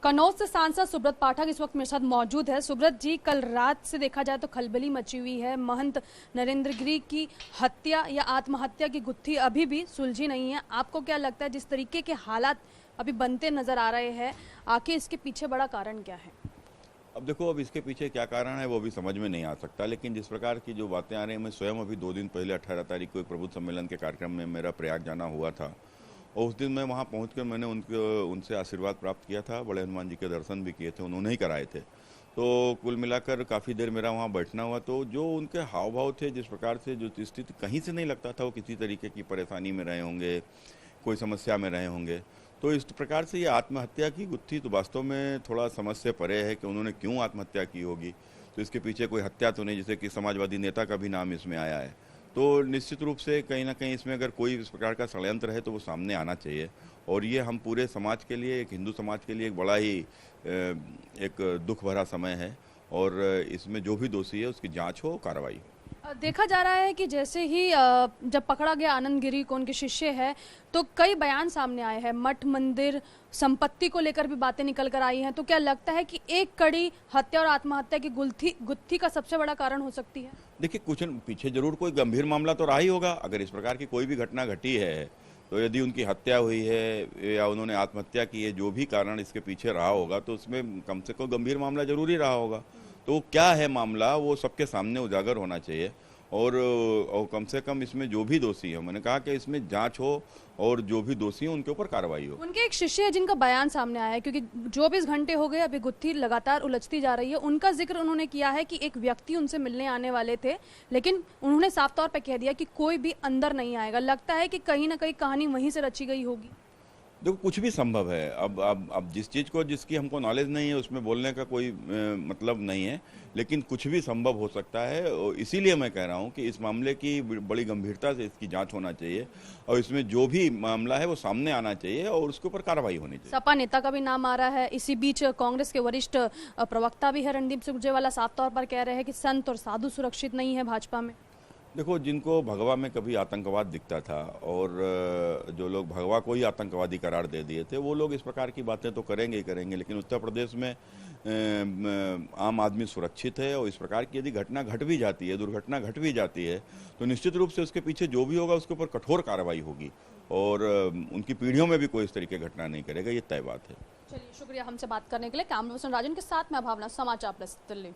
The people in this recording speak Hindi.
कन्नौज से सांसद सुब्रत पाठक इस वक्त मेरे साथ मौजूद है। सुब्रत जी, कल रात से देखा जाए तो खलबली मची हुई है। महंत नरेंद्र गिरी की हत्या या आत्महत्या की गुत्थी अभी भी सुलझी नहीं है। आपको क्या लगता है, जिस तरीके के हालात अभी बनते नजर आ रहे हैं, आखिर इसके पीछे बड़ा कारण क्या है? अब देखो, अब इसके पीछे क्या कारण है वो भी समझ में नहीं आ सकता, लेकिन जिस प्रकार की जो बातें आ रही हैं, मैं स्वयं अभी 2 दिन पहले 18 तारीख को एक प्रबुद्ध सम्मेलन के कार्यक्रम में मेरा प्रयाग जाना हुआ था और उस दिन मैं वहाँ पहुँचकर मैंने उनसे आशीर्वाद प्राप्त किया था। बड़े हनुमान जी के दर्शन भी किए थे, उन्होंने ही कराए थे। तो कुल मिलाकर काफ़ी देर मेरा वहाँ बैठना हुआ। तो जो उनके हाव भाव थे, जिस प्रकार से जो स्थिति, कहीं से नहीं लगता था वो किसी तरीके की परेशानी में रहे होंगे, कोई समस्या में रहे होंगे। तो इस प्रकार से ये आत्महत्या की गुत्थी तो वास्तव में थोड़ा समझ से परे है कि उन्होंने क्यों आत्महत्या की होगी। तो इसके पीछे कोई हत्या तो नहीं, जैसे कि समाजवादी नेता का भी नाम इसमें आया है। तो निश्चित रूप से कहीं ना कहीं इसमें अगर कोई इस प्रकार का षड्यंत्र है तो वो सामने आना चाहिए। और ये हम पूरे समाज के लिए, एक हिंदू समाज के लिए एक बड़ा ही एक दुख भरा समय है। और इसमें जो भी दोषी है उसकी जांच हो, कार्रवाई हो। देखा जा रहा है कि जैसे ही जब पकड़ा गया आनंद गिरी को, उनके शिष्य है, तो कई बयान सामने आए हैं। मठ मंदिर संपत्ति को लेकर भी बातें निकल कर आई हैं। तो क्या लगता है कि एक कड़ी हत्या और आत्महत्या की गुत्थी का सबसे बड़ा कारण हो सकती है? देखिए, कुछ पीछे जरूर कोई गंभीर मामला तो रहा ही होगा। अगर इस प्रकार की कोई भी घटना घटी है तो यदि उनकी हत्या हुई है या उन्होंने आत्महत्या की है, जो भी कारण इसके पीछे रहा होगा, तो उसमें कम से कम गंभीर मामला जरूर ही रहा होगा। तो क्या है मामला, वो सबके सामने उजागर होना चाहिए। और कम से कम इसमें जो भी दोषी है, मैंने कहा कि इसमें जांच हो और जो भी दोषी है उनके ऊपर कार्रवाई हो। उनके एक शिष्य है जिनका बयान सामने आया है, क्योंकि 24 घंटे हो गए अभी गुत्थी लगातार उलझती जा रही है। उनका जिक्र उन्होंने किया है कि एक व्यक्ति उनसे मिलने आने वाले थे, लेकिन उन्होंने साफ तौर पर कह दिया कि कोई भी अंदर नहीं आएगा। लगता है कि कहीं ना कहीं कहानी वहीं से रची गई होगी। देखो, कुछ भी संभव है। अब जिस चीज़ को, जिसकी हमको नॉलेज नहीं है, उसमें बोलने का कोई मतलब नहीं है, लेकिन कुछ भी संभव हो सकता है। और इसीलिए मैं कह रहा हूँ कि इस मामले की बड़ी गंभीरता से इसकी जांच होना चाहिए और इसमें जो भी मामला है वो सामने आना चाहिए और उसके ऊपर कार्रवाई होनी चाहिए। सपा नेता का भी नाम आ रहा है। इसी बीच कांग्रेस के वरिष्ठ प्रवक्ता भी है रणदीप सुरजेवाला, साफ तौर पर कह रहे हैं कि संत और साधु सुरक्षित नहीं है भाजपा में। देखो, जिनको भगवा में कभी आतंकवाद दिखता था और जो लोग भगवा को ही आतंकवादी करार दे दिए थे, वो लोग इस प्रकार की बातें तो करेंगे ही करेंगे। लेकिन उत्तर प्रदेश में आम आदमी सुरक्षित है और इस प्रकार की यदि घटना घट भी जाती है, दुर्घटना घट भी जाती है, तो निश्चित रूप से उसके पीछे जो भी होगा उसके ऊपर कठोर कार्रवाई होगी और उनकी पीढ़ियों में भी कोई इस तरीके की घटना नहीं करेगा, ये तय बात है। चलिए, शुक्रिया हमसे बात करने के लिए। कैमरा पर्सन राजन के साथ मैं भावना, समाचार प्लस दिल्ली।